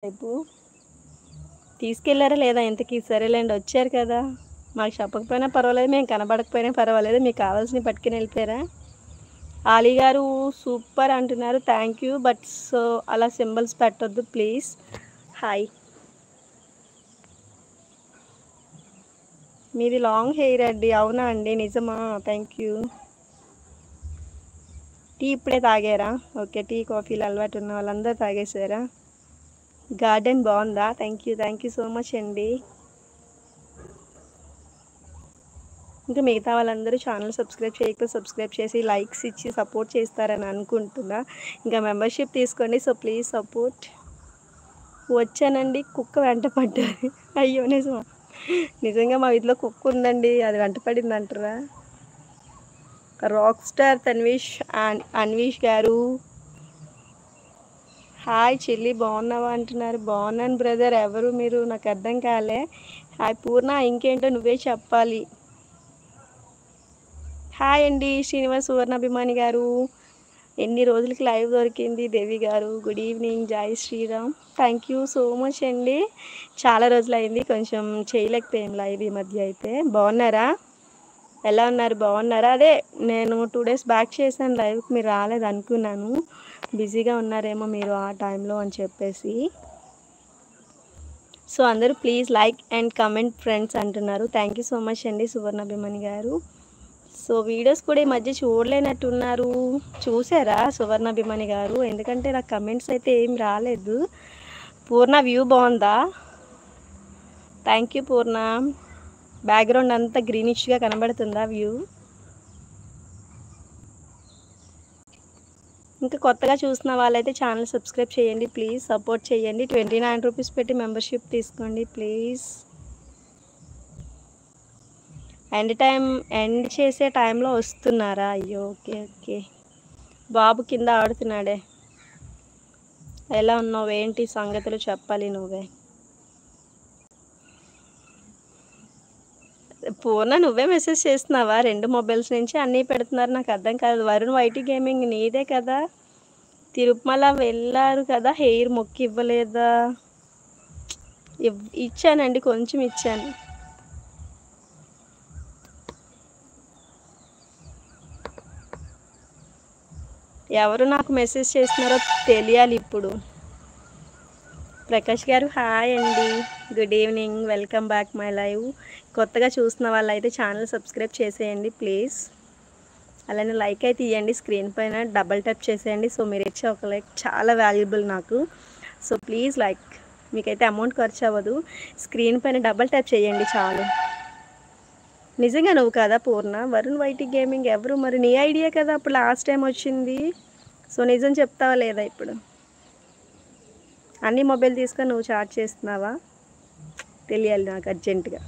రేపు తీసుకెళ్లారా లేదా ఇంతకీ? సరేలేండి, వచ్చారు కదా, మాకు చెప్పకపోయినా పర్వాలేదు, మేము కనబడకపోయినా పర్వాలేదు, మీకు కావాల్సినవి పట్టుకుని వెళ్ళిపోయారా? ఆలీ గారు సూపర్ అంటున్నారు, థ్యాంక్ యూ. బట్ సో అలా సింబల్స్ పెట్టొద్దు ప్లీజ్. హాయ్. మీది లాంగ్ హెయిర్ అండి? అవునా అండి, నిజమా? Thank you. టీ ఇప్పుడే తాగారా? ఓకే, టీ కాఫీలు అలవాటు ఉన్న వాళ్ళందరూ తాగేసారా? గార్డెన్ బాగుందా? థ్యాంక్ యూ సో మచ్ అండి. ఇంకా మిగతా వాళ్ళందరూ ఛానల్ సబ్స్క్రైబ్ చేయకపోతే సబ్స్క్రైబ్ చేసి లైక్స్ ఇచ్చి సపోర్ట్ చేస్తారని అనుకుంటున్నా. ఇంకా మెంబర్షిప్ తీసుకోండి, సో ప్లీజ్ సపోర్ట్. వచ్చానండి, కుక్క వెంట పడ్డారు. అయ్యో నిజమా? నిజంగా మా వీధిలో కుక్క ఉందండి, అది వెంట పడింది అంటారా? Rock star Tanvish and Anvesh గారు హాయ్ చెల్లి, బాగున్నావా అంటున్నారు. బాగున్నాను బ్రదర్. ఎవరు మీరు? నాకు అర్థం కాలే. హాయ్ పూర్ణ, ఇంకేంటో నువ్వే చెప్పాలి. హాయ్ అండి శ్రీనివాస్ సువర్ణాభిమాని గారు, ఎన్ని రోజులకి లైవ్ దొరికింది. దేవి గారు గుడ్ ఈవినింగ్. జై Shriram. Thank you so much అండి. చాలా రోజులు అయింది, కొంచెం చేయలేకపోయాం లైవ్ ఈ మధ్య. అయితే బాగున్నారా? ఎలా ఉన్నారు? బాగున్నారా? అదే నేను 2 డేస్ బ్యాక్ చేశాను లైవ్కి, మీరు రాలేదు అనుకున్నాను, బిజీగా ఉన్నారేమో మీరు ఆ టైంలో అని చెప్పేసి. సో అందరూ please like and comment friends అంటున్నారు. థ్యాంక్ యూ సో మచ్ అండి సువర్ణాభిమాని గారు. సో వీడియోస్ కూడా ఈ మధ్య చూడలేనట్టున్నారు, చూసారా సువర్ణాభిమాని గారు? ఎందుకంటే నాకు కమెంట్స్ అయితే ఏం రాలేదు. పూర్ణ వ్యూ బాగుందా? Thank you Purna. బ్యాక్గ్రౌండ్ అంతా గ్రీనిష్గా కనబడుతుందా వ్యూ? ఇంకా కొత్తగా చూసిన వాళ్ళైతే ఛానల్ సబ్స్క్రైబ్ చేయండి ప్లీజ్, సపోర్ట్ చేయండి. 29 రూపీస్ పెట్టి మెంబర్షిప్ తీసుకోండి ప్లీజ్. ఎండ్ చేసే టైంలో వస్తున్నారా? అయ్యో ఓకే ఓకే. బాబు కింద ఆడుతున్నాడే. ఎలా ఉన్నావు? ఏంటి సంగతులు చెప్పాలి నువ్వే. పూర్ణ నువ్వే మెసేజ్ చేస్తున్నావా? 2 మొబైల్స్ నుంచి అన్నీ పెడుతున్నారు, నాకు అర్థం కాదు. వరుణ్ వైటీ గేమింగ్ నీదే కదా? తిరుమల వెళ్ళారు కదా, హెయిర్ మొక్కి ఇవ్వలేదా? ఇచ్చానండి, కొంచెం ఇచ్చాను. ఎవరు నాకు మెసేజ్ చేస్తున్నారో తెలియాలి ఇప్పుడు. ప్రకాష్ గారు హాయ్ అండి, good evening, welcome back my live. కొత్తగా చూస్తున్న వాళ్ళైతే ఛానల్ సబ్స్క్రైబ్ చేసేయండి ప్లీజ్. అలానే లైక్ అయితే ఇవ్వండి, స్క్రీన్ పైన డబల్ ట్యాప్ చేసేయండి. సో మీరు ఇచ్చే ఒక లైక్ చాలా వాల్యుబుల్ నాకు. సో ప్లీజ్ లైక్, మీకైతే అమౌంట్ ఖర్చు అవ్వదు, స్క్రీన్ పైన డబల్ ట్యాప్ చేయండి చాలు. నిజంగా నువ్వు కదా పూర్ణ? వరుణ్ వైటీ గేమింగ్ ఎవరు మరి? నీ ఐడియా కదా అప్పుడు లాస్ట్ టైం వచ్చింది. సో నిజం చెప్తావా లేదా ఇప్పుడు? అన్ని మొబైల్ తీసుకొని నువ్వు చాట్ చేస్తున్నావా? తెలియాలి నాకు అర్జెంటుగా.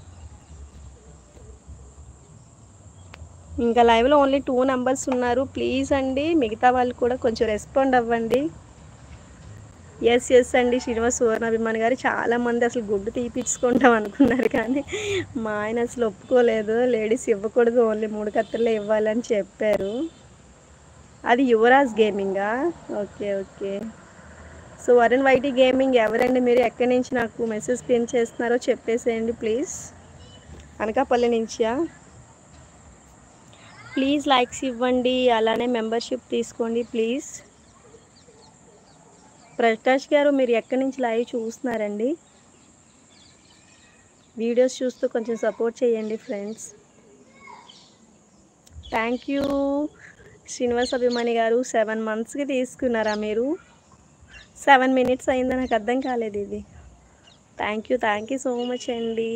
ఇంకా లైవ్లో ఓన్లీ 2 నెంబర్స్ ఉన్నారు ప్లీజ్ అండి, మిగతా వాళ్ళు కూడా కొంచెం రెస్పాండ్ అవ్వండి. ఎస్ అండి శ్రీనివాస్ సువర్ణాభిమాని గారు, చాలామంది అసలు గుడ్డు తీపిచ్చుకుంటాం అనుకున్నారు, కానీ మా ఆయన అసలు ఒప్పుకోలేదు. లేడీస్ ఇవ్వకూడదు, ఓన్లీ 3 కత్తులే ఇవ్వాలని చెప్పారు. అది యువరాజ్ గేమింగా? Okay okay. So Varun YT gaming ఎవరండి మీరు? ఎక్కడి నుంచి నాకు మెసేజ్ పిన్ చేస్తున్నారో చెప్పేసేయండి ప్లీజ్. అనకాపల్లి నుంచా? ప్లీజ్ లైక్స్ ఇవ్వండి, అలానే మెంబర్షిప్ తీసుకోండి ప్లీజ్. ప్రకాష్ గారు మీరు ఎక్కడి నుంచి లైవ్ చూస్తున్నారండి? వీడియోస్ చూస్తూ కొంచెం సపోర్ట్ చేయండి ఫ్రెండ్స్. థ్యాంక్ యూ శ్రీనివాస్ అభిమాని గారు. 7 మంత్స్కి తీసుకున్నారా మీరు? 7 మినిట్స్ అయిందా? నాకు అర్థం కాలేదు ఇది. థ్యాంక్ యూ సో మచ్ అండి.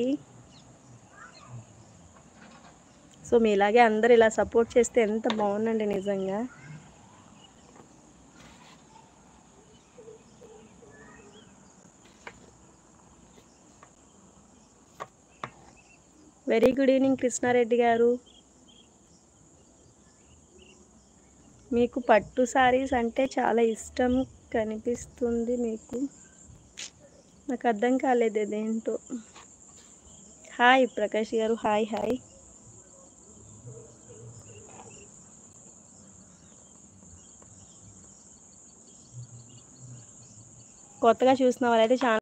సో మీలాగే అందరు ఇలా సపోర్ట్ చేస్తే ఎంత బాగుందండి నిజంగా. వెరీ గుడ్ ఈవినింగ్ కృష్ణారెడ్డి గారు. మీకు పట్టు శారీస్ అంటే చాలా ఇష్టం కనిపిస్తుంది మీకు. నాకు అర్థం కాలేదు ఇదేంటో. హాయ్ ప్రకాష్ గారు, హాయ్ హాయ్. కొత్తగా చూసిన వాళ్ళైతే ఛానల్